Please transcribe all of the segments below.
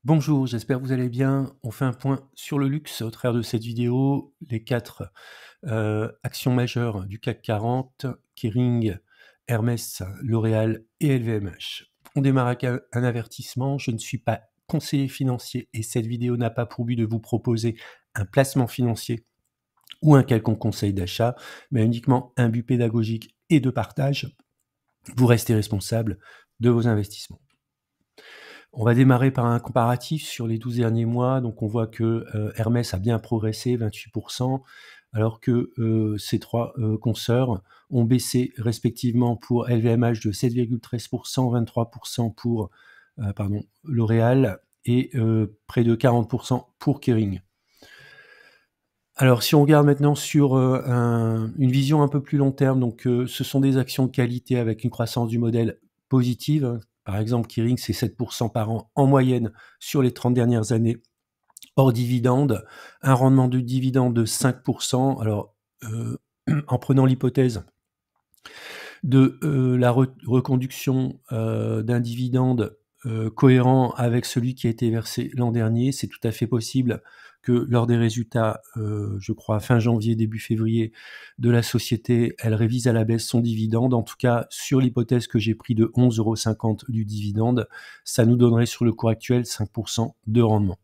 Bonjour, j'espère que vous allez bien. On fait un point sur le luxe au travers de cette vidéo. Les 4 actions majeures du CAC 40, Kering, Hermès, L'Oréal et LVMH. On démarre avec un avertissement. Je ne suis pas conseiller financier et cette vidéo n'a pas pour but de vous proposer un placement financier ou un quelconque conseil d'achat, mais uniquement un but pédagogique et de partage. Vous restez responsable de vos investissements. On va démarrer par un comparatif sur les 12 derniers mois. Donc on voit que Hermès a bien progressé, 28%, alors que ces 3 consoeurs ont baissé respectivement pour LVMH de 7,13%, 23% pour L'Oréal et près de 40% pour Kering. Alors si on regarde maintenant sur une vision un peu plus long terme, donc ce sont des actions de qualité avec une croissance du modèle positive, hein. Par exemple, Kering, c'est 7% par an en moyenne sur les 30 dernières années, hors dividende, un rendement de dividende de 5%. Alors, en prenant l'hypothèse de la reconduction d'un dividende cohérent avec celui qui a été versé l'an dernier, c'est tout à fait possible que lors des résultats, je crois fin janvier, début février, de la société, elle révise à la baisse son dividende. En tout cas, sur l'hypothèse que j'ai pris de 11,50 € du dividende, ça nous donnerait sur le cours actuel 5% de rendement.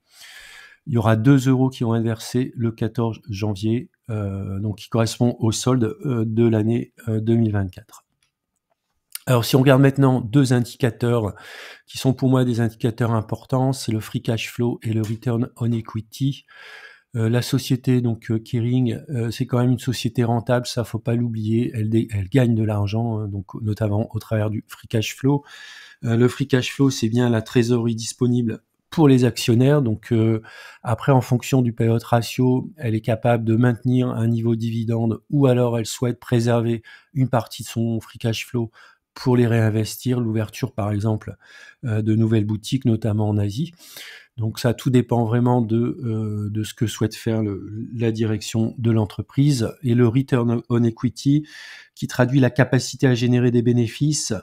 Il y aura 2 € qui vont être versés le 14 janvier, donc qui correspond au solde de l'année 2024. Alors si on regarde maintenant 2 indicateurs qui sont pour moi des indicateurs importants, c'est le free cash flow et le return on equity. La société donc Kering, c'est quand même une société rentable, ça faut pas l'oublier, elle gagne de l'argent, hein, donc notamment au travers du free cash flow. Le free cash flow, c'est bien la trésorerie disponible pour les actionnaires. Donc après, en fonction du payout ratio, elle est capable de maintenir un niveau de dividende ou alors elle souhaite préserver une partie de son free cash flow pour les réinvestir, l'ouverture par exemple de nouvelles boutiques, notamment en Asie. Donc ça, tout dépend vraiment de ce que souhaite faire la direction de l'entreprise. Et le return on equity, qui traduit la capacité à générer des bénéfices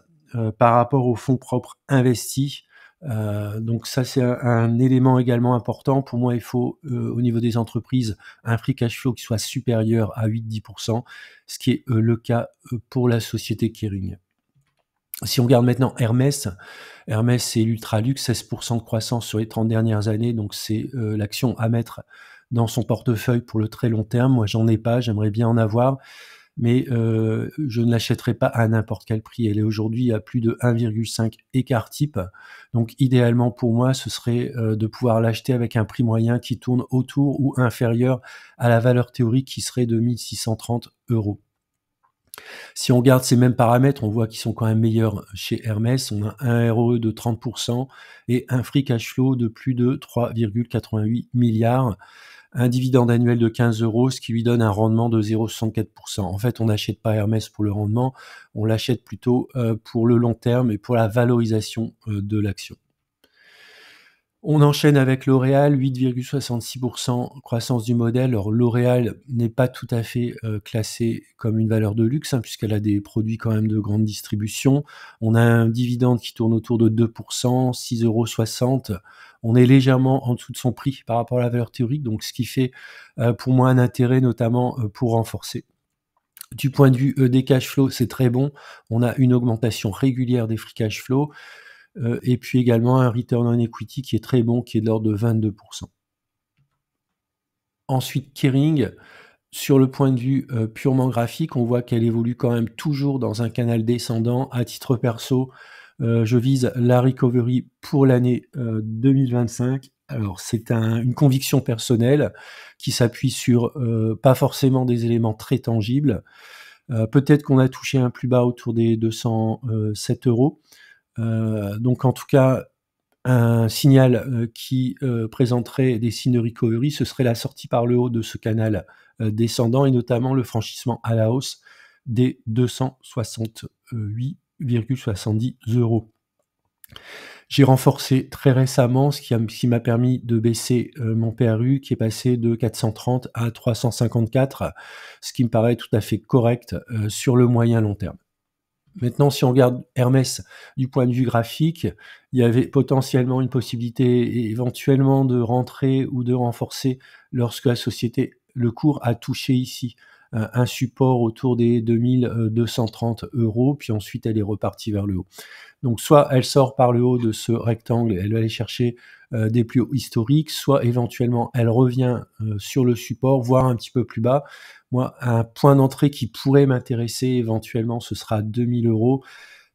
par rapport aux fonds propres investis. Donc ça, c'est un élément également important. Pour moi, il faut, au niveau des entreprises, un free cash flow qui soit supérieur à 8-10%, ce qui est le cas pour la société Kering. Si on regarde maintenant Hermès, c'est l'ultra luxe, 16% de croissance sur les 30 dernières années, donc c'est l'action à mettre dans son portefeuille pour le très long terme. Moi, j'en ai pas, j'aimerais bien en avoir, mais je ne l'achèterai pas à n'importe quel prix. Elle est aujourd'hui à plus de 1,5 écart type, donc idéalement pour moi, ce serait de pouvoir l'acheter avec un prix moyen qui tourne autour ou inférieur à la valeur théorique qui serait de 1 630 €. Si on regarde ces mêmes paramètres, on voit qu'ils sont quand même meilleurs chez Hermès. On a un ROE de 30% et un free cash flow de plus de 3,88 milliards, un dividende annuel de 15 €, ce qui lui donne un rendement de 0,64%. En fait, on n'achète pas Hermès pour le rendement, on l'achète plutôt pour le long terme et pour la valorisation de l'action. On enchaîne avec L'Oréal, 8,66% croissance du modèle. Alors L'Oréal n'est pas tout à fait classée comme une valeur de luxe, hein, puisqu'elle a des produits quand même de grande distribution. On a un dividende qui tourne autour de 2%, 6,60 €. On est légèrement en dessous de son prix par rapport à la valeur théorique, donc ce qui fait pour moi un intérêt notamment pour renforcer. Du point de vue des cash flows, c'est très bon. On a une augmentation régulière des free cash flows. Et puis également un return on equity qui est très bon, qui est de l'ordre de 22%. Ensuite, Kering, sur le point de vue purement graphique, on voit qu'elle évolue quand même toujours dans un canal descendant. À titre perso, je vise la recovery pour l'année 2025. Alors c'est une conviction personnelle qui s'appuie sur pas forcément des éléments très tangibles. Peut-être qu'on a touché un plus bas autour des 207 €. Donc en tout cas, un signal qui présenterait des signes de recovery, ce serait la sortie par le haut de ce canal descendant et notamment le franchissement à la hausse des 268,70 €. J'ai renforcé très récemment, ce qui m'a permis de baisser mon PRU qui est passé de 430 à 354, ce qui me paraît tout à fait correct sur le moyen long terme. Maintenant, si on regarde Hermès du point de vue graphique, il y avait potentiellement une possibilité éventuellement de rentrer ou de renforcer lorsque la société le cours a touché ici un support autour des 2 230 €, puis ensuite elle est repartie vers le haut. Donc soit elle sort par le haut de ce rectangle, elle va aller chercher des plus hauts historiques, soit éventuellement elle revient sur le support, voire un petit peu plus bas. Moi, un point d'entrée qui pourrait m'intéresser éventuellement, ce sera 2 000 €.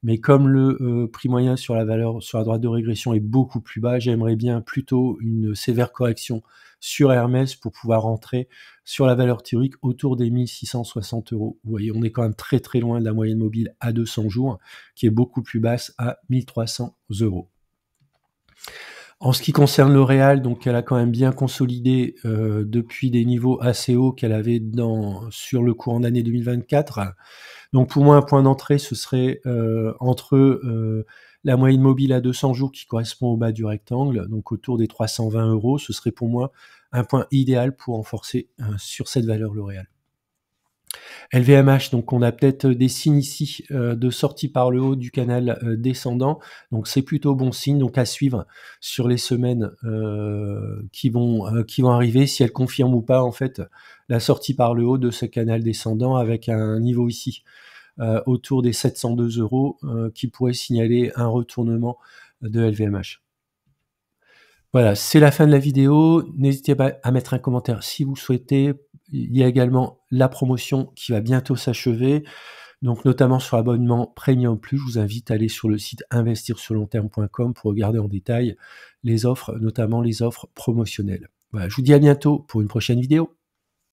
Mais comme le prix moyen sur la valeur sur la droite de régression est beaucoup plus bas, j'aimerais bien plutôt une sévère correction sur Hermès pour pouvoir rentrer sur la valeur théorique autour des 1 660 €. Vous voyez, on est quand même très, très loin de la moyenne mobile à 200 jours, qui est beaucoup plus basse à 1 300 €. En ce qui concerne L'Oréal, donc elle a quand même bien consolidé depuis des niveaux assez hauts qu'elle avait sur le courant d'année 2024. Donc pour moi, un point d'entrée, ce serait entre la moyenne mobile à 200 jours qui correspond au bas du rectangle, donc autour des 320 €. Ce serait pour moi un point idéal pour renforcer sur cette valeur L'Oréal. LVMH, donc on a peut-être des signes ici de sortie par le haut du canal descendant, donc c'est plutôt bon signe, donc à suivre sur les semaines qui vont arriver, si elle confirme ou pas en fait la sortie par le haut de ce canal descendant avec un niveau ici autour des 702 € qui pourrait signaler un retournement de LVMH. Voilà, c'est la fin de la vidéo. N'hésitez pas à mettre un commentaire si vous souhaitez. Il y a également la promotion qui va bientôt s'achever, donc notamment sur l'abonnement Premium Plus. Je vous invite à aller sur le site investirsurlongterme.com pour regarder en détail les offres, notamment les offres promotionnelles. Voilà, je vous dis à bientôt pour une prochaine vidéo.